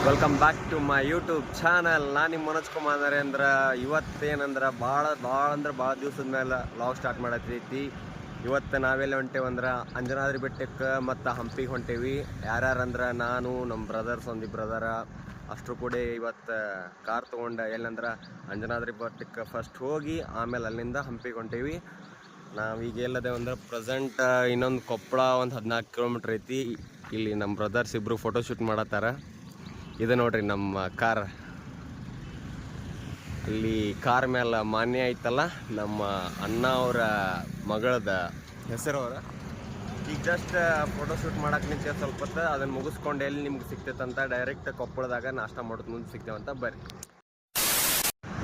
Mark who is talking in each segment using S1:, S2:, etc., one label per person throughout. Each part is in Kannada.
S1: Welcome back to my YouTube channel. ನಾನು ನಿಮ್ಮ ಮನೋಜ್ ಕುಮಾರ್ ನರೇಂದ್ರ. ಇವತ್ತೇನಂದ್ರೆ ಭಾಳ ದಿವಸದ ಮೇಲೆ ಲಾಗ್ ಸ್ಟಾರ್ಟ್ ಮಾಡತ್ತೈತಿ. ಇವತ್ತು ನಾವೆಲ್ಲ ಹೊಂಟೇವಂದ್ರೆ ಅಂಜನಾದ್ರಿ ಬೆಟ್ಟಕ್ಕೆ ಮತ್ತು ಹಂಪಿಗೆ ಹೊಂಟೇವಿ. ಯಾರ್ಯಾರಂದ್ರೆ ನಾನು, ನಮ್ಮ ಬ್ರದರ್ಸ್ ಒಂದಿಬ್ಬರು ಬ್ರದರ ಅಷ್ಟರು ಕೂಡ ಇವತ್ತು ಕಾರ್ ತೊಗೊಂಡು ಎಲ್ಲಂದ್ರೆ ಅಂಜನಾದ್ರಿ ಬೆಟ್ಟಕ್ಕೆ ಫಸ್ಟ್ ಹೋಗಿ ಆಮೇಲೆ ಅಲ್ಲಿಂದ ಹಂಪಿಗೆ ಹೊಂಟೇವಿ. ನಾವೀಗ ಎಲ್ಲದೆ ಅಂದ್ರೆ ಪ್ರೆಸೆಂಟ್ ಇನ್ನೊಂದು ಕೊಪ್ಪಳ ಒಂದು 14 ಕಿಲೋಮೀಟ್ರ್ ಐತಿ. ಇಲ್ಲಿ ನಮ್ಮ ಬ್ರದರ್ಸ್ ಇಬ್ಬರು ಫೋಟೋಶೂಟ್ ಮಾಡತ್ತಾರ. ಇದು ನೋಡ್ರಿ ನಮ್ಮ ಕಾರ್. ಅಲ್ಲಿ ಕಾರ್ ಮೇಲೆ ಮಾನ್ಯ ಐತಲ್ಲ, ನಮ್ಮ ಅಣ್ಣ ಅವರ ಮಗಳದ ಹೆಸರವರ. ಈಗ ಜಸ್ಟ್ ಫೋಟೋಶೂಟ್ ಮಾಡಕ್ಕೆ ನಿಂತೆ ಸ್ವಲ್ಪ ಹೊತ್ತು. ಅದನ್ನು ಮುಗಿಸ್ಕೊಂಡು ಎಲ್ಲಿ ನಿಮ್ಗೆ ಸಿಗ್ತೈತಂತ ಡೈರೆಕ್ಟ್ ಕೊಪ್ಪಳದಾಗ ನಾಷ್ಟ ಮಾಡೋದು ಮುಂದೆ ಸಿಗ್ತೇವಂತ ಬರ್ರಿ.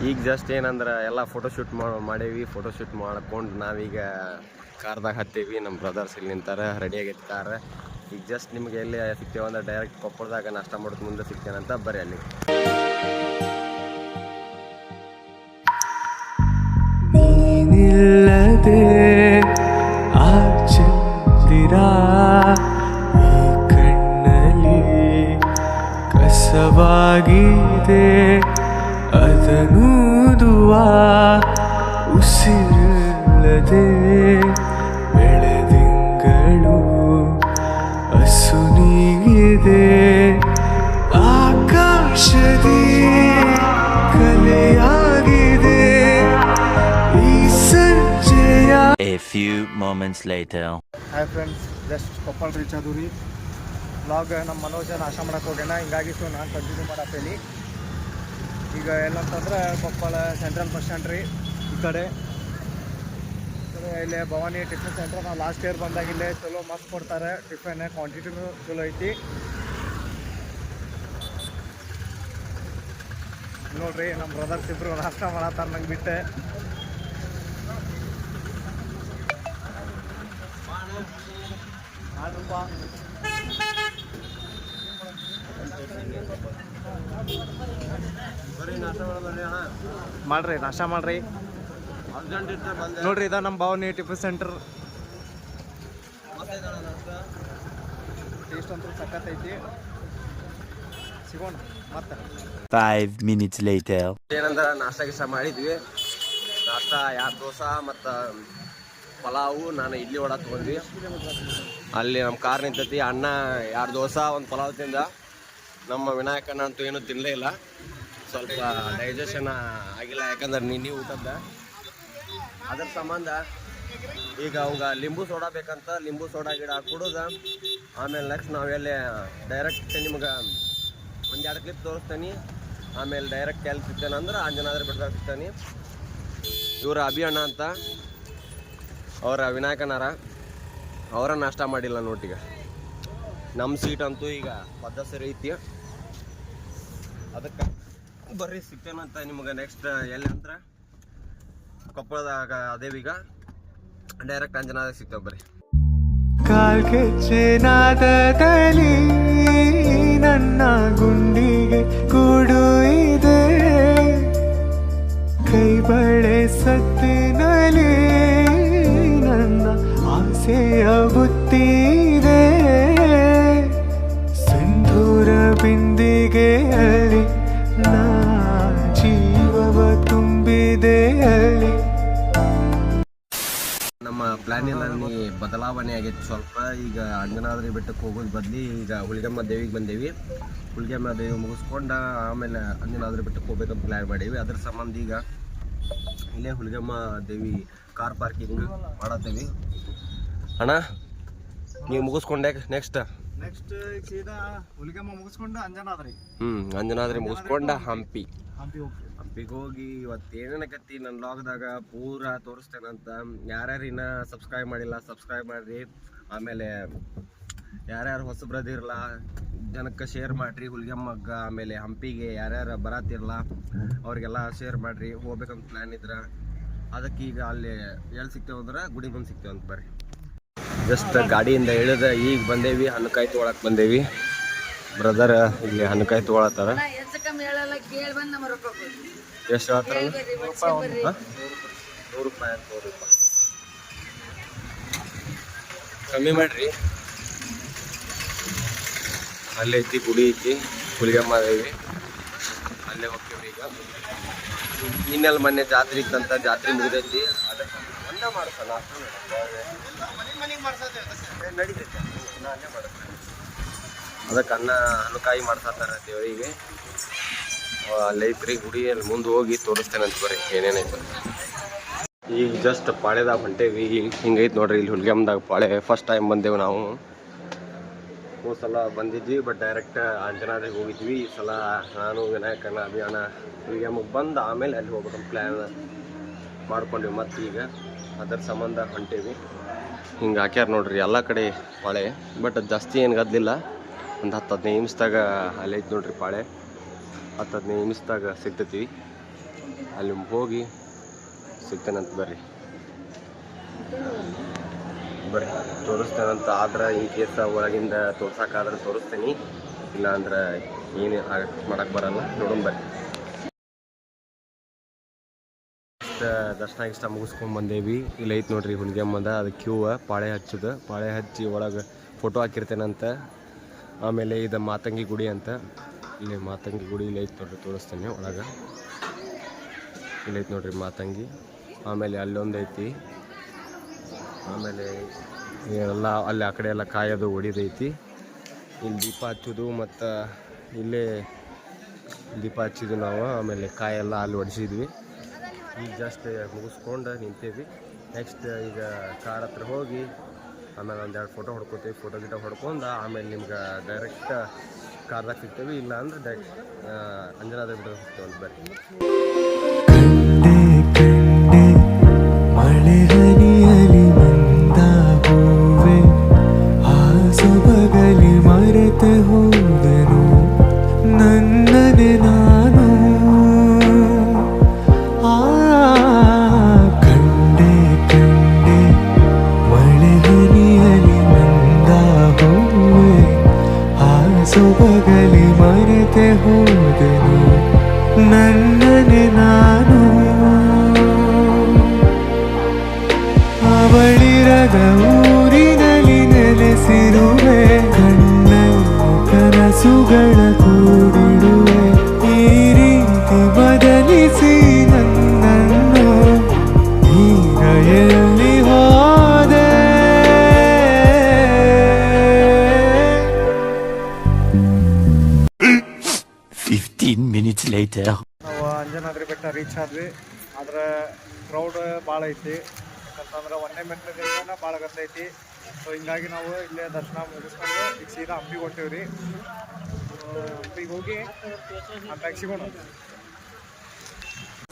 S1: ಈಗ ಜಸ್ಟ್ ಏನಂದ್ರೆ ಎಲ್ಲ ಫೋಟೋಶೂಟ್ ಮಾಡೇವಿ. ಫೋಟೋಶೂಟ್ ಮಾಡ್ಕೊಂಡು ನಾವೀಗ ಕಾರ್ದಾಗ ಹತ್ತೇವಿ. ನಮ್ಮ ಬ್ರದರ್ಸ್ ಇಲ್ಲಿ ನಿಂತಾರೆ, ರೆಡಿ ಆಗೈತೆ ಕಾರ್. ಈಗ ಜಸ್ಟ್ ನಿಮ್ಗೆ ಎಲ್ಲಿ ಸಿಗ್ತೇವೆ ಅಂದ್ರೆ ಡೈರೆಕ್ಟ್ ಕೊಪ್ಪಳದಾಗ ನಾಷ್ಟ ಮಾಡೋದು ಮುಂದೆ ಸಿಗ್ತೇನಂತ ಬರ್ರಿ ಅಲ್ಲಿ.
S2: ನೀನಿಲ್ಲದೆ ಆ ಚಂದಿರ ಈ ಕಣ್ಣಲ್ಲಿ ಕಸವಾಗಿದೆ, ಅದನೂದುವ ಉಸಿರಿಲ್ಲದೆ ಬೆಳೆದಿಂಗಳು ಅಸುನೀಗಿದೆ, ಆಕಾಶದಿ ಕಲೆಯಾಗಿದೆ ಈ ಸಂಜೆಯ.
S3: A few moments later.
S4: Hi friends, just Koppal reach ಆದವು ರೀ. ವ್ಲಾಗ್ ನಮ್ಮ ಮನೋಜ ನಾಶ ಮಾಡಕ್ಕೆ ಹೋಗ್ಯಾನ, ಹಿಂಗಾಗಿ ಸೊ ನಾನು ಕಂಟಿನ್ಯೂ ಮಾಡತ್ತೇನೆ. ಈಗ ಏನಂತಂದ್ರೆ ಕೊಪ್ಪಳ ಸೆಂಟ್ರಲ್ ಬಸ್ ಸ್ಟ್ಯಾಂಡ್ ರೀ. ಈ ಕಡೆ ಇಲ್ಲೇ ಭವಾನಿ ಟಿಫಿನ್ ಸೆಂಟ್ರ್. ನಾವು ಲಾಸ್ಟ್ ಇಯರ್ ಬಂದಾಗ ಇಲ್ಲೇ ಚಲೋ ಮಸ್ತ್ ಕೊಡ್ತಾರೆ ಟಿಫಿನ್, ಕ್ವಾಂಟಿಟಿನೂ ಚಲೋ ಐತಿ ನೋಡ್ರಿ. ನಮ್ಮ ಬ್ರದರ್ಸ್ ಇಬ್ಬರು ನಾಷ್ಟ ಮಾಡತ್ತಾರ ನಂಗೆ ಬಿಟ್ಟೆ. ಮಾಡ್ರಿ ನಾಷ್ಟ ಮಾಡ್ರಿ ನೋಡ್ರಿ. ಇದ ನಮ್ಮ ಭವಾನಿ ಟಿಫಿನ್ ಸೆಂಟರ್. ಟೇಸ್ಟ್ ಅಂತೂ ಸಖತ್ ಐತಿ. ಸಿಗೋಣ ಮತ್ತೆ
S3: 5 minutes later.
S1: ಏನಂದ್ರೆ ನಾಷ್ಟ ಗಿಷ್ಟ ಮಾಡಿದ್ವಿ. ನಾಷ್ಟ 2 ದೋಸೆ ಮತ್ತು ಪಲಾವು, ನಾನು ಇಡ್ಲಿ ವಡ ತೊಗೊಂಡ್ವಿ. ಅಲ್ಲಿ ನಮ್ಮ ಕಾರ್ ನಿಂತೈತಿ. ಅಣ್ಣ 2 ದೋಸೆ 1 ಪಲಾವ್ ತಿಂದ. ನಮ್ಮ ವಿನಾಯಕಣ್ಣ ಅಂತೂ ಏನೂ ತಿನ್ನಲೇ ಇಲ್ಲ. ಸ್ವಲ್ಪ ಡೈಜೆಷನ್ ಆಗಿಲ್ಲ, ಯಾಕಂದ್ರೆ ನಿನ್ನೆ ಊಟದ ಅದ್ರ ಸಂಬಂಧ. ಈಗ ಅವಾಗ ಲಿಂಬು ಸೋಡಾ ಬೇಕಂತ ಲಿಂಬು ಸೋಡಾ ಗಿಡ ಕುಡಿದ. ಆಮೇಲೆ ನೆಕ್ಸ್ಟ್ ನಾವೆಲ್ಲಿ ಡೈರೆಕ್ಟ್ ನಿಮ್ಗೆ 1-2 ಕ್ಲಿಪ್ ತೋರಿಸ್ತೀನಿ. ಆಮೇಲೆ ಡೈರೆಕ್ಟ್ ಎಲ್ಲಿ ಸಿಗ್ತೇನೆ ಅಂದ್ರೆ ಅಂಜನಾದ್ರಿ ಬೆಟ್ಟದಾಗ ಸಿಗ್ತಾನೆ. ಇವರು ಅಭಿ ಅಣ್ಣ ಅಂತ, ಅವರ ವಿನಾಯಕನಾರ. ಅವರ ನಾಷ್ಟ ಮಾಡಿಲ್ಲ ನೋಟಿಗ. ನಮ್ಮ ಸೀಟ್ ಅಂತೂ ಈಗ ಪದ್ಧತಿ ಐತಿ. ಅದಕ್ಕೆ ಬರ್ರಿ ಸಿಗ್ತೇನಂತ ನಿಮ್ಗೆ ನೆಕ್ಸ್ಟ್ ಎಲ್ಲಿ ಅಂದ್ರೆ ಕೊಪ್ಪಳದಾಗ ಅದೇವೀಗ ಡೈರೆಕ್ಟ್ ಅಂಜನಾದಾಗ ಸಿಗ್ತೇವೆ ಬರ್ರಿ.
S2: ಕಾಲ್ಗೆಜ್ಜೆನಾದದಲ್ಲಿ ನನ್ನ ಗುಂಡಿಗೆ ಕೂಡು ಇದೆ, ಕೈ ಬಳೆ ಸತ್ತಿನಲ್ಲಿ ನನ್ನ ಆಸೆಯ ಬುತ್ತಿದೆ, ಸಿಂಧೂರ ಬಿಂದಿಗೆಯಲ್ಲಿ ನಾ ಜೀವವ ತುಂಬಿದೆಯಲ್ಲಿ.
S1: ನಮ್ಮ ಪ್ಲ್ಯಾನಿನಲ್ಲಿ ಬದಲಾವಣೆ ಆಗೈತೆ ಸ್ವಲ್ಪ. ಈಗ ಅಂಜನಾದ್ರಿ ಬೆಟ್ಟಕ್ಕೆ ಹೋಗೋದು ಬದಲಿ ಈಗ ಹುಲಿಗೆಮ್ಮ ದೇವಿಗೆ ಬಂದೇವಿ. ಹುಲಿಗೆಮ್ಮ ದೇವಿ ಮುಗಿಸ್ಕೊಂಡು ಆಮೇಲೆ ಅಂಜನಾದ್ರಿ ಬೆಟ್ಟಕ್ಕೆ ಹೋಗ್ಬೇಕಂತ ಪ್ಲ್ಯಾನ್ ಮಾಡೀವಿ. ಅದ್ರ ಸಂಬಂಧ ಈಗ ಇಲ್ಲೇ ಹುಲಿಗೆಮ್ಮ ದೇವಿ ಕಾರ್ ಪಾರ್ಕಿಂಗ್ ಮಾಡತ್ತೇವಿ. ಅಣ್ಣ ನೀವು ಮುಗಿಸ್ಕೊಂಡೆ ನೆಕ್ಸ್ಟ್
S4: ಸೀದಾ ಹುಲಿಗೆಮ್ಮ ಮುಗಿಸ್ಕೊಂಡು ಅಂಜನಾದ್ರಿ.
S1: ಅಂಜನಾದ್ರಿ ಮುಗಿಸ್ಕೊಂಡ ಹಂಪಿಗೆ
S4: ಹೋಗ್ತೀವಿ.
S1: ಹೋಗಿ ಇವತ್ತು ಏನೇನಕತ್ತಿ ನನ್ನ ಲಾಗ್ದಾಗ ಪೂರಾ ತೋರಿಸ್ತೇನಂತ. ಯಾರ್ಯಾರು ಇನ್ನೂ ಸಬ್ಸ್ಕ್ರೈಬ್ ಮಾಡಿಲ್ಲ ಸಬ್ಸ್ಕ್ರೈಬ್ ಮಾಡಿರಿ. ಆಮೇಲೆ ಯಾರ್ಯಾರು ಹೊಸಬ್ರದಿರಲ್ಲ ಜನಕ್ಕೆ ಶೇರ್ ಮಾಡಿರಿ ಹುಲಿಗೆಮ್ಮಗ. ಆಮೇಲೆ ಹಂಪಿಗೆ ಯಾರ್ಯಾರು ಬರತ್ತಿರಲ್ಲ ಅವ್ರಿಗೆಲ್ಲ ಶೇರ್ ಮಾಡಿರಿ. ಹೋಗ್ಬೇಕಂತ ಪ್ಲ್ಯಾನ್ ಇದ್ರೆ ಅದಕ್ಕೆ ಈಗ ಅಲ್ಲಿ ಎಲ್ಲಿ ಸಿಗ್ತೇವೆ ಅಂದ್ರೆ ಗುಡಿ ಮುಂದೆ ಸಿಗ್ತೇವೆ ಅಂತ ಬರ್ರಿ. ಜಸ್ಟ್ ಗಾಡಿಯಿಂದ ಇಳಿದ ಈಗ ಬಂದೇವಿ. ಹಣ್ಣುಕಾಯಿ ತೊಗೊಳಕ್ಕೆ ಬಂದೇವಿ. ಬ್ರದರ್ ಇಲ್ಲಿ ಹಣ್ಣುಕಾಯಿ ತೊಗೊಳತ್ತಾರ. ಎಷ್ಟು ಹೇಳ್ತಾರೆ? 100 ರೂಪಾಯಿ. ಕಮ್ಮಿ ಮಾಡ್ರಿ. ಅಲ್ಲಿ ಐತಿ ಗುಡಿ ಐತಿ. ಹುಲಿಗೆಮ್ಮ ದೇವಿ ಅಲ್ಲೇ ಹೋಗ್ತೀವಿ ಈಗ. ಇನ್ನೆಲ್ಲ ಮೊನ್ನೆ ಜಾತ್ರೆ ಇತ್ತಂತ, ಜಾತ್ರೆ ಮುಗಿದೈತಿ. ಅದಕ್ಕೆ ಒಂದೇ ಮಾಡ್ಸೋಣ ನಡೀತೈತೆ, ಅಲ್ಲೇ ಮಾಡಿಸ್ತಾರೆ. ಅದಕ್ಕೆ ಹಣ್ಣುಕಾಯಿ ಮಾಡ್ಸತ್ತಾರ ದೇವರಿಗೆ. ಅಲ್ಲೈತ್ರಿ ಗುಡಿ, ಅಲ್ಲಿ ಮುಂದೆ ಹೋಗಿ ತೋರಿಸ್ತೇನೆ ಅಂತ ಬರ್ರಿ ಏನೇನೈತೆ. ಈಗ ಜಸ್ಟ್ ಪಾಳ್ಯದಾಗ ಹೊಂಟೇವಿ. ಹಿಂಗೈತೆ ನೋಡ್ರಿ ಇಲ್ಲಿ ಹುಲಿಗೆಮ್ಮದಾಗ ಪಾಳೆ. ಫಸ್ಟ್ ಟೈಮ್ ಬಂದೇವು ನಾವು. ಹೋದ ಸಲ ಬಂದಿದ್ವಿ ಬಟ್ ಡೈರೆಕ್ಟ್ ಅಂಜನಾದ್ರಿಗೆ ಹೋಗಿದ್ವಿ. ಈ ಸಲ ನಾನು ವಿನಾಯಕನ ಅಭಿಯಾನ ಹುಲಿಗೆಮ್ಮಗೆ ಬಂದು ಆಮೇಲೆ ಅಲ್ಲಿ ಹೋಗ್ಬೇಕಂತ ಪ್ಲ್ಯಾನ್ ಮಾಡ್ಕೊಂಡ್ವಿ. ಮತ್ತು ಈಗ ಅದರ ಸಂಬಂಧ ಹೊಂಟೇವಿ. ಹಿಂಗೆ ಹಾಕ್ಯಾರ ನೋಡ್ರಿ ಎಲ್ಲ ಕಡೆ ಪಾಳೆ. ಬಟ್ ಜಾಸ್ತಿ ಏನು ಗದ್ದಲಿಲ್ಲ. ಒಂದು 10-15 ನಿಮಿಷದಾಗ ಅಲ್ಲಿ ಐತೆ ನೋಡ್ರಿ ಪಾಳೆ. 10-15 ನಿಮಿಷದಾಗ ಸಿಗ್ತೈತಿ. ಅಲ್ಲಿ ಹೋಗಿ ಸಿಗ್ತೇನಂತ ಬರ್ರಿ ತೋರಿಸ್ತೇನಂತ. ಆದ್ರೆ ಇನ್ ಕೇಸ್ ಒಳಗಿಂದ ತೋರ್ಸೋಕ್ಕಾದ್ರೆ ತೋರಿಸ್ತೀನಿ, ಇಲ್ಲ ಅಂದ್ರೆ ಏನು ಮಾಡಕ್ಕೆ ಬರಲ್ಲ. ನೋಡೋಣ ಬರ್ರಿ. ದರ್ಶನ ಇಷ್ಟ ಮುಗಿಸ್ಕೊಂಡು ಬಂದೇವಿ. ಇಲ್ಲಿ ಐತೆ ನೋಡ್ರಿ ಹುಲಿಗೆಮ್ಮದ. ಅದು ಕ್ಯೂ ಪಾಳೆ ಹಚ್ಚೋದು. ಪಾಳೆ ಹಚ್ಚಿ ಒಳಗೆ ಫೋಟೋ ಹಾಕಿರ್ತೇನಂತ. ಆಮೇಲೆ ಇದು ಮಾತಂಗಿ ಗುಡಿ ಅಂತ. ಇಲ್ಲಿ ಮಾತಂಗಿ ಗುಡಿ ಇಲ್ಲಿ ಐತೆ ನೋಡ್ರಿ, ತೋರಿಸ್ತೇನೆ ಒಳಗೆ. ಇಲ್ಲಿ ಐತೆ ನೋಡ್ರಿ ಮಾತಂಗಿ. ಆಮೇಲೆ ಅಲ್ಲೊಂದು ಐತಿ. ಆಮೇಲೆ ಎಲ್ಲ ಅಲ್ಲಿ ಆ ಕಡೆ ಎಲ್ಲ ಕಾಯೋದು ಹೊಡಿದೈತಿ. ಇಲ್ಲಿ ದೀಪ ಹಚ್ಚೋದು ಮತ್ತು ಇಲ್ಲೇ ದೀಪ ಹಚ್ಚಿದ್ವಿ ನಾವು. ಆಮೇಲೆ ಕಾಯೆಲ್ಲ ಅಲ್ಲಿ ಹೊಡಿಸಿದ್ವಿ. ಈಗ ಜಸ್ಟ್ ಮುಗಿಸ್ಕೊಂಡು ನಿಂತೇವಿ. ನೆಕ್ಸ್ಟ್ ಈಗ ಕಾರ್ ಹತ್ರ ಹೋಗಿ ಆಮೇಲೆ ಒಂದೆರಡು ಫೋಟೋ ಹೊಡ್ಕೋತೀವಿ. ಫೋಟೋ ಗಿಟ ಹೊಡ್ಕೊಂಡು ಆಮೇಲೆ ನಿಮ್ಗೆ ಡೈರೆಕ್ಟ್ ಕಾರ್ದಾಗ ಸಿಗ್ತೇವೆ. ಇಲ್ಲ ಅಂದ್ರೆ ಡೈರೆಕ್ಟ್ ಅಂಜನಾದ್ರಿ ಬಿಟ್ಟು ಹೋಗ್ತೇವೆ ಅಂತ ಬರ್ರಿ.
S2: ಮಳೆ ಹನಿಯಲಿ ಮಂದ ಹೂವೆ ಆ ಸೊಬಗಲಿ ಮರೆತೆ ಹೋದನು ನನ್ನನೆ ನಾನು. ಕಂಡೆ ಮಳೆ ಹನಿಯಲಿ ಮಂದ ಹೂವೆ ಆ ಸೊಬಗಲಿ ಮರೆತೆ ಹೋದನು ನನ್ನನೆ ನಾನು. ಅವಳಿರದ ಊರಿನಲ್ಲಿ ನೆಲೆಸಿರುವೆ, ಕಣ್ಣಲ್ಲಿ ಕನಸುಗಳ ಕೂಡಿಡುವೆ. ಈ ರೀತಿ ಬದಲಿಸಿ ನನ್ನನ್ನು ಈಗ ಎಲ್ಲಿ ಹೋದೆ.
S3: 15 minutes later.
S4: ನಾವು ಅಂಜನಾದ್ರಿ ಬೆಟ್ಟ ರೀಚ್ ಆದ್ವಿ. ಆದ್ರೆ ಕ್ರೌಡ್ ಭಾಳ ಐತಿ. ಯಾಕಂತಂದ್ರೆ ಒಂದೇ ಮೆಟ್ಲಿಂದ ಭಾಳ ಗತ್ತೈತಿ. ಸೊ ಹಿಂಗಾಗಿ ನಾವು ಇಲ್ಲೇ ದರ್ಶನ ಮುಗಿಸ್ಕೊಂಡು ಈಗ ಸೀದಾ ಹಂಪಿಗೆ ಹೊಂಟೀವಿ ರೀ. ಹಂಪಿಗೆ ಹೋಗಿ ಟ್ಯಾಕ್ಸಿಗೋಣ.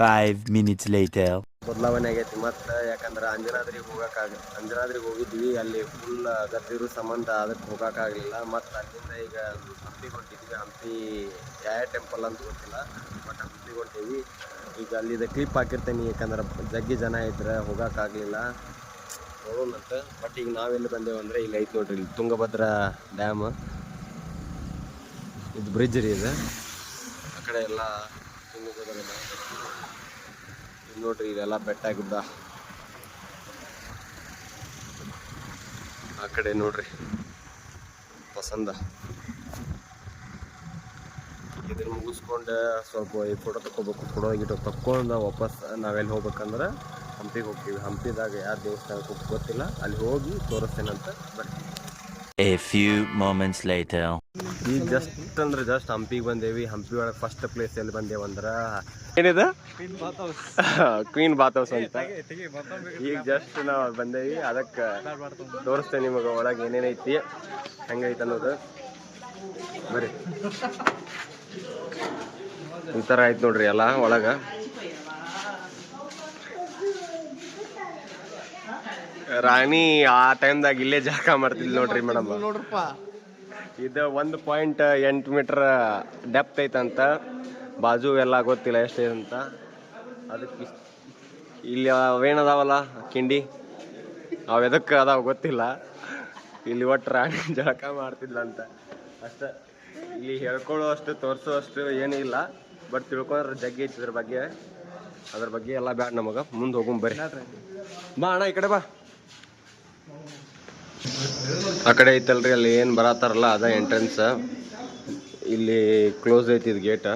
S3: 5 minutes later.
S1: ಬದಲಾವಣೆ ಆಗೈತಿ ಮತ್ತು. ಯಾಕಂದ್ರೆ ಅಂಜನಾದ್ರಿಗೆ ಹೋಗಿದ್ವಿ, ಅಲ್ಲಿ ಫುಲ್ ಗದ್ದಿರೋ ಸಂಬಂಧ ಅದಕ್ಕೆ ಹೋಗೋಕ್ಕಾಗಲಿಲ್ಲ. ಮತ್ತು ಅಲ್ಲಿಂದ ಈಗ ಹಂಪಿಗೆ ಹೊಂಟಿದ್ವಿ. ಹಂಪಿ ಯಾವ ಟೆಂಪಲ್ ಅಂತ ಗೊತ್ತಿಲ್ಲ, ಬಟ್ ಹಂಪಿಗೆ ಹೊಂಟೀವಿ. ಈಗ ಅಲ್ಲಿದ ಕ್ಲಿಪ್ ಹಾಕಿರ್ತೇನೆ, ಯಾಕಂದ್ರೆ ಜಗ್ಗಿ ಜನ ಇದ್ರೆ ಹೋಗೋಕ್ಕಾಗಲಿಲ್ಲ. ನೋಡೋಣಂತ. ಬಟ್ ಈಗ ನಾವೆಲ್ಲಿ ಬಂದೇವು ಅಂದರೆ ಇಲ್ಲಿ ಐತೆ ನೋಡ್ರಿ, ಇಲ್ಲಿ ತುಂಗಭದ್ರಾ ಡ್ಯಾಮ್. ಇದು ಬ್ರಿಡ್ಜ್ ರೀ. ಇದು ಆ ಕಡೆ ಎಲ್ಲ ತುಂಗಭದ್ರಾ ಡ್ಯಾಮ್. ಇಲ್ಲಿ ನೋಡ್ರಿ ಇದೆಲ್ಲ ಬೆಟ್ಟ ಗುಡ್ಡ. ಆ ಕಡೆ ನೋಡ್ರಿ ಪಸಂದ. ಇದನ್ನು ಮುಗಿಸ್ಕೊಂಡು ಸ್ವಲ್ಪ ಈ ಫೋಟೋ ತಗೋಬೇಕು. ಫೋಟೋ ಗಿಟೋ ತಕ್ಕೊಂಡು ವಾಪಸ್ ನಾವೆಲ್ಲಿ ಹೋಗ್ಬೇಕಂದ್ರೆ ಹಂಪಿಗೆ ಹೋಗ್ತೀವಿ. ಹಂಪಿದಾಗ ಯಾವ ದೇವಸ್ಥಾನಕ್ಕೆ ಗೊತ್ತಿಲ್ಲ, ಅಲ್ಲಿ ಹೋಗಿ ತೋರಿಸ್ತೇನಂತ ಬರ್ತೀವಿ.
S3: A few moments later.
S1: ಈಗ ಜಸ್ಟ್ ಹಂಪಿಗೆ ಬಂದೇವಿ. ಹಂಪಿ ಒಳಗೆ ಫಸ್ಟ್ ಪ್ಲೇಸ್ ಎಲ್ಲಿ ಬಂದೇವಂದ್ರೆ ಏನಿದೆ ಕ್ವೀನ್ ಬಾತ್ ಹೌಸ್ ಅಂತ. ಈಗ ಜಸ್ಟ್ ನಾವು ಬಂದೇವಿ. ಅದಕ್ಕೆ ತೋರಿಸ್ತೇನೆ ನಿಮಗೆ ಒಳಗೆ ಏನೇನೈತಿ, ಹೆಂಗೈತೆ ಅನ್ನೋದು. ಬರ್ರಿ. ಈ ಥರ ಆಯ್ತು ನೋಡ್ರಿ ಎಲ್ಲ ಒಳಗೆ. ರಾಣಿ ಆ ಟೈಮ್ದಾಗ ಇಲ್ಲೇ ಜಾಗ ಮಾಡ್ತಿದ್ಲು ನೋಡ್ರಿ ಮೇಡಮ್. ಇದು 1.8 ಮೀಟರ್ ಡೆಪ್ತ್ ಐತಂತ. ಬಾಜು ಎಲ್ಲ ಗೊತ್ತಿಲ್ಲ ಎಷ್ಟಿದೆ ಅಂತ. ಅದಕ್ಕೆ ಇಲ್ಲಿ ಅವೇನದಾವಲ್ಲ ಕಿಂಡಿ, ಅವು ಎದಕ್ಕೆ ಅದಾವ ಗೊತ್ತಿಲ್ಲ. ಇಲ್ಲಿ ಒಟ್ಟು ರಾಣಿ ಜಳಕ ಮಾಡ್ತಿದ್ಲಂತ ಅಷ್ಟೇ. ಇಲ್ಲಿ ಹೇಳ್ಕೊಳ್ಳೋ ಅಷ್ಟು ತೋರಿಸೋ ಅಷ್ಟು ಏನೂ ಇಲ್ಲ. ಬಟ್ ತಿಳ್ಕೊಂಡ್ರೆ ಜಗ್ಗಿ ಐತಿ ಅದ್ರ ಬಗ್ಗೆ ಎಲ್ಲ ಬ್ಯಾಡ ನಮಗೆ. ಮುಂದೆ ಹೋಗುಂ ಬರ್ರಿ. ಬಾ ಅಣ್ಣ ಈ ಕಡೆ ಬಾ. ಆ ಕಡೆ ಐತಲ್ರಿ ಅಲ್ಲಿ ಏನು ಬರತ್ತಾರಲ್ಲ ಅದ ಎಂಟ್ರೆನ್ಸ್. ಇಲ್ಲಿ ಕ್ಲೋಸ್ ಐತಿ ಇದು ಗೇಟ.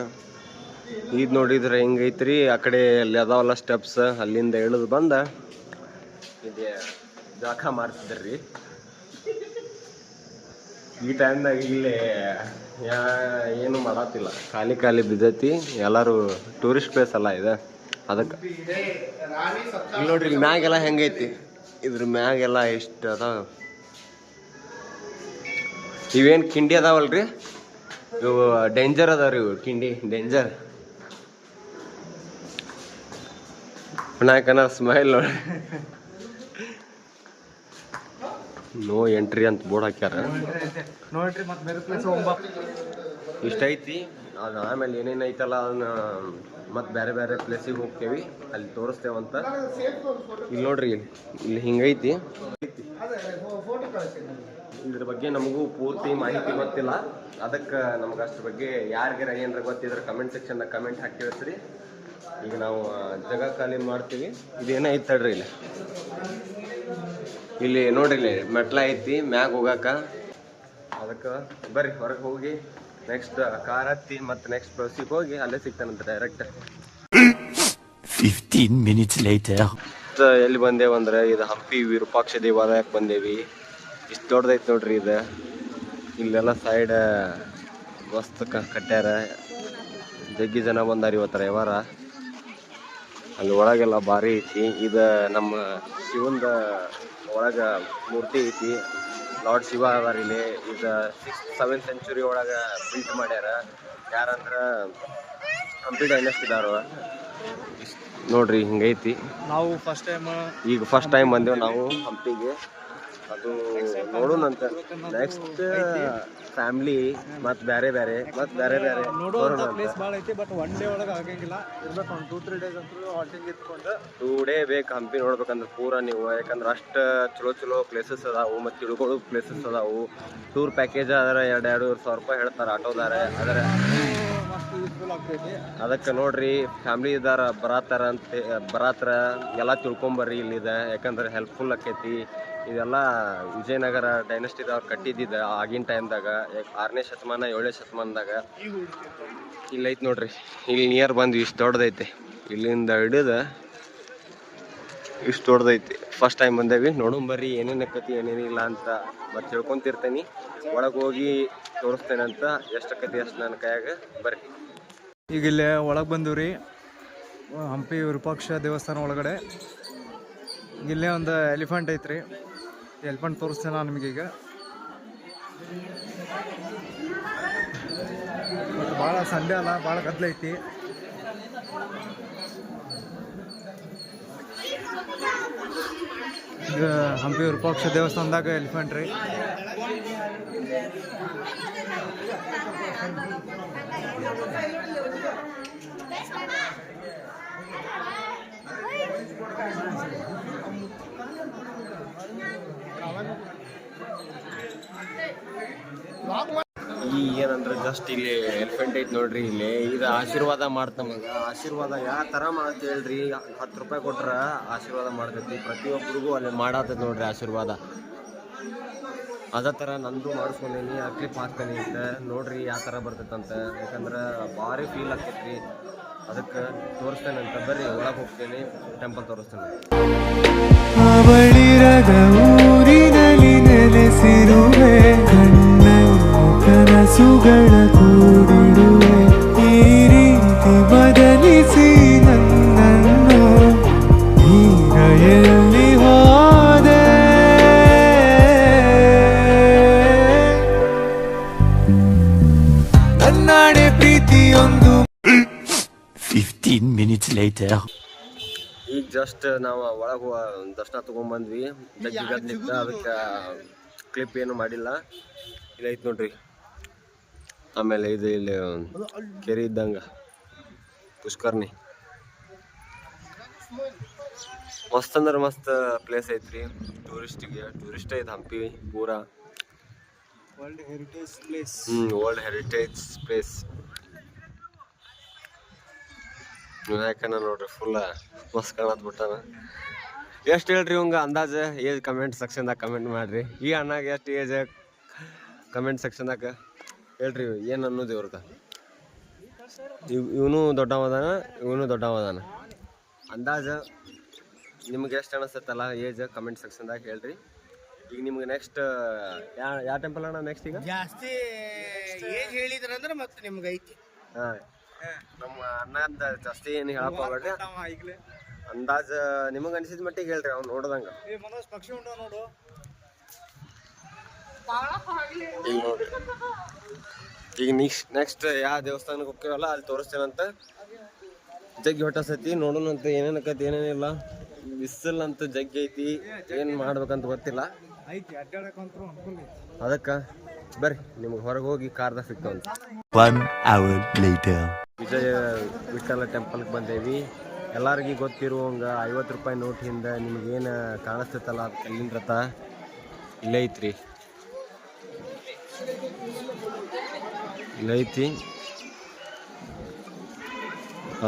S1: ಇದು ನೋಡಿದ್ರೆ ಹೆಂಗೈತ್ರಿ, ಆ ಕಡೆ ಅಲ್ಲಿ ಅದಾವಲ್ಲ ಸ್ಟೆಪ್ಸ್, ಅಲ್ಲಿಂದ ಇಳಿದು ಬಂದ ಇಲ್ಲಿ ಜಾಕ ಮಾಡ್ತಿದ್ರಿ. ಈ ಟೈಮ್ದಾಗ ಇಲ್ಲಿ ಏನು ಮಾಡತ್ತಿಲ್ಲ, ಖಾಲಿ ಖಾಲಿ ಬಿದ್ದೈತಿ. ಎಲ್ಲರೂ ಟೂರಿಸ್ಟ್ ಪ್ಲೇಸ್ ಅಲ್ಲ ಇದು, ಅದಕ್ಕೆ. ಇಲ್ಲಿ ನೋಡ್ರಿ ಇಲ್ಲಿ ಮ್ಯಾಗೆಲ್ಲ ಹೆಂಗೈತಿ, ಇದ್ರ ಮ್ಯಾಗೆಲ್ಲ ಎಷ್ಟು ಅದಾವ. ಇವೇನು ಕಿಂಡಿ ಅದಾವಲ್ರಿ, ಇವು ಡೇಂಜರ್ ಅದಾವ್ರಿ. ಇವು ಕಿಂಡಿ ಡೇಂಜರ್. ವಿನಾಯಕನ ಸ್ಮೈಲ್ ನೋಡಿ. ನೋ ಎಂಟ್ರಿ ಅಂತ ಬೋರ್ಡ್ ಹಾಕ್ಯಾರ.
S4: ನೋಡ್ರಿ ಮತ್ತೆ ಬೇರೆ ಪ್ಲೇಸ್ ಹೋಗ್ಬಾ.
S1: ಇಷ್ಟ ಐತಿ, ಅದು ಆಮೇಲೆ ಏನೇನು ಐತಲ್ಲ ಅದನ್ನ ಮತ್ತೆ ಬೇರೆ ಬೇರೆ ಪ್ಲೇಸಿಗೆ ಹೋಗ್ತೇವಿ, ಅಲ್ಲಿ ತೋರಿಸ್ತೇವಂತ. ಇಲ್ಲಿ ನೋಡ್ರಿ ಇಲ್ಲಿ ಹಿಂಗೈತಿ. ಇದ್ರ ಬಗ್ಗೆ ನಮಗೂ ಪೂರ್ತಿ ಮಾಹಿತಿ ಗೊತ್ತಿಲ್ಲ, ಅದಕ್ಕೆ ನಮ್ಗೆ ಅದ್ರ ಬಗ್ಗೆ ಯಾರಿಗಾರ ಏನಾರ ಗೊತ್ತಿದ್ರೆ ಕಮೆಂಟ್ ಸೆಕ್ಷನ್ದಾಗ ಕಮೆಂಟ್ ಹಾಕಿ ತಿಳಿಸ್ರಿ. ಈಗ ನಾವು ಜಾಗ ಖಾಲಿ ಮಾಡ್ತೀವಿ. ಇದೇನೇ ಐತೆ ತಡ್ರಿ ಇಲ್ಲಿ ನೋಡ್ರಿ, ಇಲ್ಲಿ ಮೆಟ್ಲ ಐತಿ ಮ್ಯಾಗ ಹೋಗಾಕ. ಅದಕ್ಕೆ ಬರ್ರಿ ಹೊರಗೆ ಹೋಗಿ ನೆಕ್ಸ್ಟ್ ಕಾರ್ ಹತ್ತಿ ಮತ್ತೆ ನೆಕ್ಸ್ಟ್ ಬಸ್ಸಿಗೆ ಹೋಗಿ ಅಲ್ಲೇ ಸಿಗ್ತಾನಂತ ಡೈರೆಕ್ಟ್.
S3: 15 minutes later.
S1: ಎಲ್ಲಿ ಬಂದೇವು ಅಂದ್ರೆ ಇದು ಹಂಪಿ ವಿರೂಪಾಕ್ಷ ದೇವಾಲಯಕ್ಕೆ ಬಂದೇವಿ. ಇಷ್ಟು ದೊಡ್ಡದೈತೆ ನೋಡ್ರಿ ಇದು. ಇಲ್ಲೆಲ್ಲ ಸೈಡ್ ಮಸ್ತ್ ಕಟ್ಟ್ಯಾರ, ಜಗ್ಗಿ ಜನ ಬಂದಾರ ಇವತ್ತರ ವ್ಯವಹಾರ. ಅಲ್ಲಿ ಒಳಗೆಲ್ಲ ಭಾರಿ ಐತಿ. ಇದು ನಮ್ಮ ಶಿವಂದ ಒಳಗ ಮೂರ್ತಿ ಐತಿ. ಲಾರ್ಡ್ ಶಿವ ಅದಾರ ಇಲ್ಲಿ. ಇದು 6th 7th century ಒಳಗೆ ಬಿಲ್ಟ್ ಮಾಡ್ಯಾರ. ಯಾರಂದ್ರ ಹಂಪಿ ಡೈನೆಸ್ಟಿದವ್ರು. ನೋಡ್ರಿ ಹಿಂಗೈತಿ.
S4: ನಾವು
S1: ಫಸ್ಟ್ ಟೈಮ್ ಬಂದೇವು ನಾವು ಹಂಪಿಗೆ. ಅದು ನೋಡೋಣಂತ. ನೆಕ್ಸ್ಟ್ ಫ್ಯಾಮಿಲಿ ಮತ್ತೆ ಬೇರೆ
S4: ನೋಡುವಂತ ಪ್ಲೇಸ್ ಭಾಳ ಐತಿ. ಬಟ್ ಒನ್ ಡೇ ಒಳಗೆ ಆಗಂಗಿಲ್ಲ, ಇರ್ಬೇಕು ಒಂದು 2-3 days ಅಂತೂ ಹಾಲ್ಟಿಂಗ್ ಇಟ್ಕೊಂಡು
S1: 2 day ಬೇಕು ಹಂಪಿ ನೋಡ್ಬೇಕಂದ್ರೆ ಪೂರ ನೀವು. ಯಾಕಂದ್ರೆ ಅಷ್ಟು ಚಲೋ ಪ್ಲೇಸಸ್ ಅದಾವು ಮತ್ತು ತಿಳ್ಕೊಳ್ಳೋ ಪ್ಲೇಸಸ್ ಅದಾವು. ಟೂರ್ ಪ್ಯಾಕೇಜ್ ಆದ್ರೆ 2,500 ರೂಪಾಯಿ ಹೇಳ್ತಾರೆ ಆಟೋದಾರ. ಆದರೆ
S4: ಮಸ್ತ್ ಯೂಸ್ಫುಲ್ ಆಗ್ತೈತಿ.
S1: ಅದಕ್ಕೆ ನೋಡ್ರಿ ಫ್ಯಾಮಿಲಿ ಇದಾರ ಬರಾತ್ರ ಎಲ್ಲ ತಿಳ್ಕೊಂಬರ್ರಿ ಇಲ್ಲಿದೆ. ಯಾಕಂದ್ರೆ ಹೆಲ್ಪ್ಫುಲ್ ಆಕೈತಿ. ಇದೆಲ್ಲ ವಿಜಯನಗರ ಡೈನೆಸ್ಟಿದವ್ರು ಕಟ್ಟಿದ್ದಿದ್ದ ಆಗಿನ ಟೈಮ್ದಾಗ, 6ನೇ ಶತಮಾನ 7ನೇ ಶತಮಾನದಾಗ. ಇಲ್ಲೈತೆ ನೋಡ್ರಿ, ಇಲ್ಲಿ ನಿಯರ್ ಬಂದ್ವಿ. ಇಷ್ಟು ದೊಡ್ಡದೈತೆ, ಇಲ್ಲಿಂದ ಹಿಡಿದು ಇಷ್ಟು ದೊಡ್ಡದೈತಿ. First time ಬಂದೇವಿ. ನೋಡೋಂಬರ್ರಿ ಏನೇನು ಆಕತಿ ಏನೇನಿಲ್ಲ ಅಂತ ಮತ್ತೆ ತಿಳ್ಕೊಂತಿರ್ತೇನೆ. ಒಳಗೆ ಹೋಗಿ ತೋರಿಸ್ತೇನೆ ಅಂತ. ಎಷ್ಟು ಆಕತಿ ಅಷ್ಟು ನನ್ನ ಕೈಯಾಗ. ಬರ್ರಿ.
S4: ಈಗ ಇಲ್ಲೇ ಒಳಗೆ ಬಂದೀವಿ ರೀ, ಹಂಪಿ ವಿರೂಪಾಕ್ಷ ದೇವಸ್ಥಾನ ಒಳಗಡೆ. ಇಲ್ಲೇ ಒಂದು ಎಲಿಫೆಂಟ್ ಐತ್ರಿ. ಎಲಿಫೆಂಟ್ ತೋರಿಸ್ತೇನೆ ನಾನು ನಿಮಗೀಗ. ಭಾಳ ಸಂಡೆ ಅಲ್ಲ, ಭಾಳ ಗದ್ದಲೈತಿ. ಇದು ಹಂಪಿ ವಿರೂಪಾಕ್ಷ ದೇವಸ್ಥಾನದಾಗ ಎಲಿಫೆಂಟ್ ರೀ.
S1: ಈ ಏನಂದ್ರೆ ಜಸ್ಟ್ ಇಲ್ಲಿ ಎಲಿಫೆಂಟ್ ಐತಿ ನೋಡ್ರಿ. ಇಲ್ಲಿ ಇದು ಆಶೀರ್ವಾದ ಮಾಡ್ತಮಗ. ಆಶೀರ್ವಾದ ಯಾವ ಥರ ಮಾಡ್ತಿ ಹೇಳ್ರಿ, 10 ರೂಪಾಯಿ ಕೊಟ್ರ ಆಶೀರ್ವಾದ ಮಾಡ್ತೈತಿ. ಪ್ರತಿಯೊಬ್ಬರಿಗೂ ಅಲ್ಲಿ ಮಾಡತ್ತೈತಿ ನೋಡ್ರಿ ಆಶೀರ್ವಾದ. ಅದೇ ಥರ ನಂದು ಮಾಡಿಸ್ಕೊಂಡೇನಿ. ಆ ಕ್ಲಿಪ್ ಹಾಕ್ತೇನೆ ಅಂತ ನೋಡ್ರಿ ಯಾವ ಥರ ಬರ್ತೈತಂತ. ಯಾಕಂದ್ರೆ ಭಾರಿ ಫೀಲ್ ಆಗ್ತೈತ್ರಿ. ಅದಕ್ಕೆ ತೋರಿಸ್ತೇನೆ ಅಂತ. ಬರ್ರಿ ಒಳಗೆ ಹೋಗ್ತೇನೆ, ಟೆಂಪಲ್ ತೋರಿಸ್ತೇನೆ.
S2: ಅವಳಿರದ ಊರಿನಲ್ಲಿ ನೆಲೆಸಿರುವೆ, ಕಣ್ಣಲ್ಲಿ ಕನಸುಗಳ ಕೂಡಿಡುವೆ. ಈ ರೀತಿ ಬದಲಿಸಿ ನನ್ನನ್ನು ಈಗ ಎಲ್ಲಿ ಹೋದೆ. ನನ್ನಾಡೆ ಪ್ರೀತಿಯೊಂದು.
S3: 15 minutes later.
S1: ಈಗ ಜಸ್ಟ್ ನಾವು ಒಳಗೆ ದರ್ಶನ ತೊಗೊಂಬಂದ್ವಿ. ಜಗ್ಗಿ ಗದ್ಲಿತ್ತು, ಅದಕ್ಕೆ ಕ್ಲಿಪ್ ಏನು ಮಾಡಿಲ್ಲ. ಇದೈತೆ ನೋಡ್ರಿ. ಆಮೇಲೆ ಇದು ಇಲ್ಲಿ ಕೆರೆ ಇದ್ದಂಗೆ ಪುಷ್ಕರ್ಣಿ. ಮಸ್ತ್ ಅಂದ್ರೆ ಮಸ್ತ್ ಪ್ಲೇಸ್ ಐತ್ರಿ. ಟೂರಿಸ್ಟ್ ಐತೆ ಹಂಪಿ ಪೂರಾ.
S4: World heritage place.
S1: World heritage place. ವಿನಾಯಕನ ನೋಡ್ರಿ ಫುಲ್ ಮಸ್ತ್ ಕಾಣತ್ ಬಿಟ್ಟಾನ. ಎಷ್ಟು ಹೇಳ್ರಿ ಇವಂಗ ಅಂದಾಜು ಕಮೆಂಟ್ ಸೆಕ್ಷನ್ದಾಗ ಕಮೆಂಟ್ ಮಾಡ್ರಿ. ಈ ಅಣ್ಣಾಗ ಎಷ್ಟು ಏಜ್ ಕಮೆಂಟ್ ಸೆಕ್ಷನ್ದಾಗ ಹೇಳ್ರಿ ಏನು ಅನ್ನೋದು ಇವ್ರದ. ಇವನು ದೊಡ್ಡವದಾನ, ಇವನು ದೊಡ್ಡವದಾನ. ಅಂದಾಜು ನಿಮ್ಗೆ ಎಷ್ಟು ಅನಿಸ್ತಲ್ಲ ಏಜ್ ಕಮೆಂಟ್ ಸೆಕ್ಷನ್ದಾಗ ಹೇಳ್ರಿ. ಈಗ ನಿಮ್ಗೆ ನೆಕ್ಸ್ಟ್ ಯಾವ ಟೆಂಪಲ್ ಅಣ್ಣ ನೆಕ್ಸ್ಟ್ ಈಗ?
S4: ಜಾಸ್ತಿ ಏಜ್ ಹೇಳಿದ್ರಂದ್ರೆ ಮತ್ತೆ ನಿಮ್ಗೆ ಐತಿ.
S1: ಹಾಂ, ನಮ್ಮ ಅಣ್ಣ ಅಂತ ಜಾಸ್ತಿ ಏನು ಹೇಳಪ್ಪ ಹೋಗ್ಬೇಡ್ರಿ. ಅಂದಾಜು ನಿಮಗೆ ಅನಿಸಿದ ಮಟ್ಟಿಗೆ ಹೇಳ್ರಿ ಅವ್ನು ನೋಡ್ದಂಗೆ.
S4: ಮನೋಜ್ ಪಕ್ಷಿ ಉಂಟು ನೋಡು.
S1: ಈಗ ನೋಡ್ರಿ, ಈಗ ನೆಕ್ಸ್ಟ್ ಯಾವ ದೇವಸ್ಥಾನಕ್ಕೆ ಹೋಗ್ತೀವಲ್ಲ ಅಲ್ಲಿ ತೋರಿಸ್ತೇನಂತ. ಜಗ್ಗಿ ಹೊಟ್ಟ ಸತಿ ನೋಡೋಣಂತ ಏನೇನಕತಿ ಏನೇನಿಲ್ಲ. ಬಿಸಿಲ್ ಅಂತ ಜಗ್ಗಿ ಐತಿ, ಏನು ಮಾಡ್ಬೇಕಂತ ಗೊತ್ತಿಲ್ಲ. ಅದಕ್ಕೆ ಬರ್ರಿ ನಿಮ್ಗೆ ಹೊರಗೆ ಹೋಗಿ ಕಾರ್ದಾಗ ಸಿಗ್ತಾವಂತ.
S3: 1 hour later.
S1: ವಿಜಯ ವಿಠಲ ಟೆಂಪಲ್ಗೆ ಬಂದೇವಿ. ಎಲ್ಲರಿಗೂ ಗೊತ್ತಿರುವಂಗೆ 50 ರೂಪಾಯಿ ನೋಟ್ ಹಿಂದೆ ನಿಮ್ಗೇನು ಕಾಣಿಸ್ತೈತಲ್ಲ ಅದು ಕಲ್ಲಿನ ರಥ ಇಲ್ಲೇ ಐತ್ರಿ. ಇಲ್ಲೈತಿ.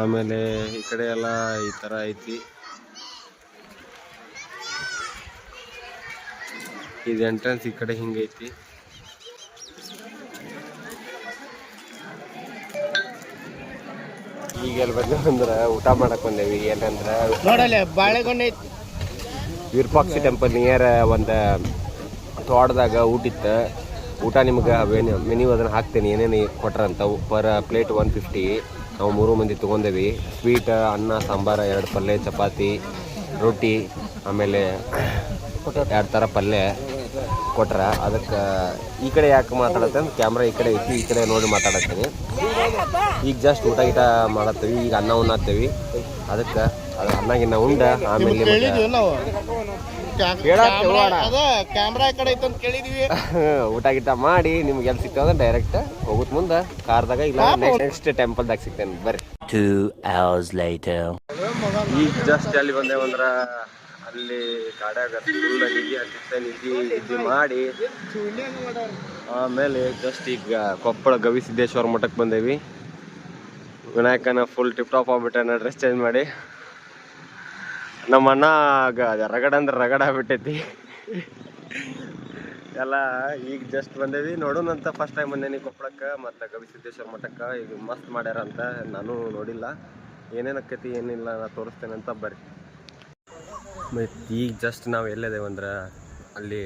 S1: ಆಮೇಲೆ ಈ ಕಡೆ ಎಲ್ಲ ಈ ಥರ ಐತಿ. ಇದು ಎಂಟ್ರೆನ್ಸ್ ಈ ಕಡೆ ಹಿಂಗೈತಿ. ಈಗ ಎಲ್ಲಿ ಬಂದೇವಂದ್ರೆ ಊಟ ಮಾಡಕ್ಕೆ ಬಂದೇವಿ. ಏನಂದ್ರೆ
S4: ನೋಡಲ್ಲ ಬಾಳೆಗೊನೆ ಐತಿ.
S1: ವಿರೂಪಾಕ್ಷ ಟೆಂಪಲ್ ನಿಯರ್ ಒಂದು ತೋಟದಾಗ ಊಟ ನಿಮ್ಗೆ ಮೆನ್ಯೂ ಅದನ್ನು ಹಾಕ್ತೇನೆ ಏನೇನು ಕೊಟ್ರಂತ. Per plate 150. ನಾವು 3 ಮಂದಿ ತೊಗೊಂಡೇವಿ. ಸ್ವೀಟ್, ಅನ್ನ, ಸಾಂಬಾರು, 2 ಪಲ್ಯ, ಚಪಾತಿ, ರೊಟ್ಟಿ, ಆಮೇಲೆ 2 ಥರ ಪಲ್ಯ ಕೊಟ್ರ. ಅದಕ್ಕೆ ಈ ಕಡೆ ಯಾಕೆ ಮಾತಾಡತ್ತೆ ಅಂದ್ರೆ ಕ್ಯಾಮ್ರಾ ಈ ಕಡೆ ಐತಿ, ಈ ಕಡೆ ನೋಡಿ ಮಾತಾಡತ್ತೀನಿ. ಈಗ ಜಸ್ಟ್ ಊಟ ಮಾಡತ್ತೀವಿ. ಈಗ ಅನ್ನ ಉಣ್ಣತ್ತೀವಿ. ಅದಕ್ಕೆ ಅದು ಅನ್ನಗಿನ್ನ ಉಂಡ ಆಮೇಲೆ
S4: ಕ್ಯಾಮ್ರಾ ಕಡೆ ಐತೆ ಅಂತ ಕೇಳಿದ್ವಿ.
S1: ಊಟ ಗಿಟ ಮಾಡಿ ನಿಮ್ಗೆ ಎಲ್ಲಿ ಸಿಗ್ತಾವ ಅಂದ್ರೆ ಡೈರೆಕ್ಟ್ ಹೋಗುತ್ತ ಮುಂದೆ ಕಾರ್ದಾಗ, ಇಲ್ಲ ನೆಕ್ಸ್ಟ್ ಟೆಂಪಲ್ದಾಗ ಸಿಗ್ತೇನೆ ಬರ್ರಿ.
S3: 2 hours later.
S1: ಈಗ ಜಸ್ಟ್ ಎಲ್ಲಿ ಬಂದೇವಂದ್ರೆ ಅಲ್ಲಿ ಗಾಡ್ಯಾಗ ಫುಲ್ ನಿಧಿ ಹತ್ತಿತ್ತ. ನಿಧಿ ಮಾಡಿ ಆಮೇಲೆ ಜಸ್ಟ್ ಈಗ ಕೊಪ್ಪಳ ಗವಿಸಿದ್ದೇಶ್ವರ ಮಠಕ್ಕೆ ಬಂದೇವಿ. ವಿನಾಯಕನ ಫುಲ್ ಟಿಪ್ ಟಾಪ್ ಆಗ್ಬಿಟ್ಟಾನ ಡ್ರೆಸ್ ಚೇಂಜ್ ಮಾಡಿ. ನಮ್ಮ ಅಣ್ಣ ರಗಡ ಅಂದ್ರೆ ರಗಡ ಆಗ್ಬಿಟ್ಟೈತಿ ಎಲ್ಲ. ಈಗ ಜಸ್ಟ್ ಬಂದೇವಿ. ನೋಡೋಣಂತ ಫಸ್ಟ್ ಟೈಮ್ ಬಂದೇನಿ ಕೊಪ್ಪಳಕ್ಕೆ ಮತ್ತು ಗವಿಸಿದ್ದೇಶ್ವರ ಮಠಕ್ಕೆ. ಈಗ ಮಸ್ತ್ ಮಾಡ್ಯಾರಂತ, ನಾನು ನೋಡಿಲ್ಲ. ಏನೇನಕ್ಕೈತಿ ಏನಿಲ್ಲ ನಾ ತೋರಿಸ್ತೇನೆ ಅಂತ ಬರ್ರಿ. ಮತ್ತು ಈಗ ಜಸ್ಟ್ ನಾವು ಎಲ್ಲಿದ್ದೇವಂದ್ರೆ ಅಲ್ಲಿ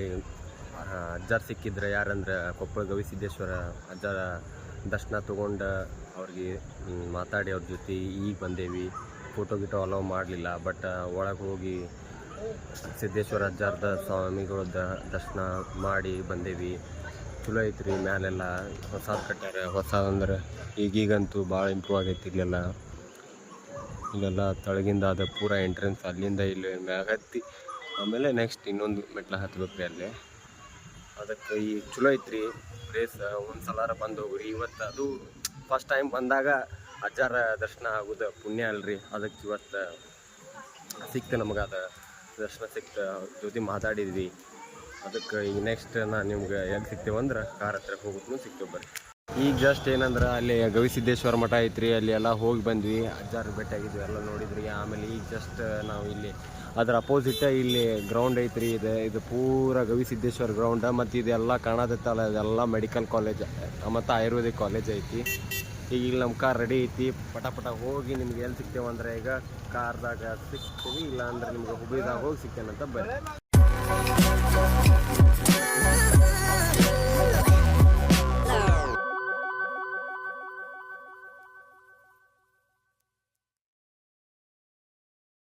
S1: ಅಜ್ಜಾರು ಸಿಕ್ಕಿದ್ರೆ. ಯಾರಂದ್ರೆ ಕೊಪ್ಪಳ ಗವಿಸಿದ್ದೇಶ್ವರ ಅಜ್ಜಾರ ದರ್ಶನ ತೊಗೊಂಡು ಅವ್ರಿಗೆ ಮಾತಾಡಿ ಅವ್ರ ಜೊತೆ ಈಗ ಬಂದೇವಿ. ಫೋಟೋ ಗಿಟೋ ಅಲೋ ಮಾಡಲಿಲ್ಲ, ಬಟ್ ಒಳಗೆ ಹೋಗಿ ಸಿದ್ದೇಶ್ವರ ಅಜ್ಜಾರ್ದ ಸ್ವಾಮಿಗಳದ ದರ್ಶನ ಮಾಡಿ ಬಂದೇವಿ. ಚಲೋ ಐತ್ರಿ. ಮ್ಯಾಲೆಲ್ಲ ಹೊಸದು ಕಟ್ಟಾರೆ. ಹೊಸದಂದ್ರೆ ಈಗೀಗಂತೂ ಭಾಳ ಇಂಪ್ರೂವ್ ಆಗೈತಿ. ಇಲ್ಲೆಲ್ಲ ತಳಗಿಂದ ಅದು ಪೂರ ಎಂಟ್ರೆನ್ಸ್. ಅಲ್ಲಿಂದ ಇಲ್ಲಿ ಮ್ಯಾಗ ಹತ್ತಿ ಆಮೇಲೆ ನೆಕ್ಸ್ಟ್ ಇನ್ನೊಂದು ಮೆಟ್ಲ ಹತ್ಬೇಕು ರೀ ಅಲ್ಲೇ. ಅದಕ್ಕೆ ಈ ಚಲೋ ಐತ್ರಿ ಪ್ಲೇಸ್. ಒಂದು ಸಲಾರ ಬಂದು ಹೋಗ್ರಿ. ಇವತ್ತು ಅದು ಫಸ್ಟ್ ಟೈಮ್ ಬಂದಾಗ ಅಜ್ಜಾರ ದರ್ಶನ ಆಗೋದು ಪುಣ್ಯ ಅಲ್ರಿ. ಅದಕ್ಕೆ ಇವತ್ತು ಸಿಕ್ತು ನಮ್ಗೆ, ಅದು ದರ್ಶನ ಸಿಕ್ತು. ಜೊತೆ ಮಾತಾಡಿದ್ವಿ. ಅದಕ್ಕೆ ಈಗ ನೆಕ್ಸ್ಟ್ ನಾನು ನಿಮ್ಗೆ ಎಲ್ಲಿ ಸಿಗ್ತೇವಂದ್ರೆ ಕಾರ್ ಹತ್ರ ಹೋಗೋದು ಸಿಗ್ತೇವೆ ಬರ್ರಿ. ಈಗ ಜಸ್ಟ್ ಏನಂದ್ರೆ ಅಲ್ಲಿ ಗವಿಸಿದ್ದೇಶ್ವರ ಮಠ ಐತ್ರಿ, ಅಲ್ಲಿ ಎಲ್ಲ ಹೋಗಿ ಬಂದ್ವಿ. ಅಜ್ಜಾರು ಭೇಟಿಯಾಗಿದ್ವಿ, ಎಲ್ಲ ನೋಡಿದ್ರಿ. ಆಮೇಲೆ ಈಗ ಜಸ್ಟ್ ನಾವು ಇಲ್ಲಿ ಅದರ ಅಪೋಸಿಟ್ ಇಲ್ಲಿ ಗ್ರೌಂಡ್ ಐತ್ರಿ. ಇದು ಪೂರ ಗವಿಸಿದ್ದೇಶ್ವರ ಗ್ರೌಂಡ್. ಮತ್ತು ಇದೆಲ್ಲ ಕಾಣದತ್ತಲ್ಲ, ಇದೆಲ್ಲ ಮೆಡಿಕಲ್ ಕಾಲೇಜ್ ಮತ್ತು ಆಯುರ್ವೇದಿಕ್ ಕಾಲೇಜ್ ಐತಿ. ಈಗ ಇಲ್ಲಿ ನಮ್ಮ ಕಾರ್ ರೆಡಿ ಐತಿ. ಪಟ ಹೋಗಿ ನಿಮ್ಗೆ ಎಲ್ಲಿ ಸಿಗ್ತೇವೆ ಅಂದ್ರೆ ಈಗ ಕಾರ್ದಾಗ ಸಿಗ್ತೀವಿ, ಇಲ್ಲ ಅಂದ್ರೆ ನಿಮ್ಗೆ ಹುಬ್ಳಿದಾಗ ಹೋಗಿ ಸಿಗ್ತೇನಂತ ಬರ್ರಿ.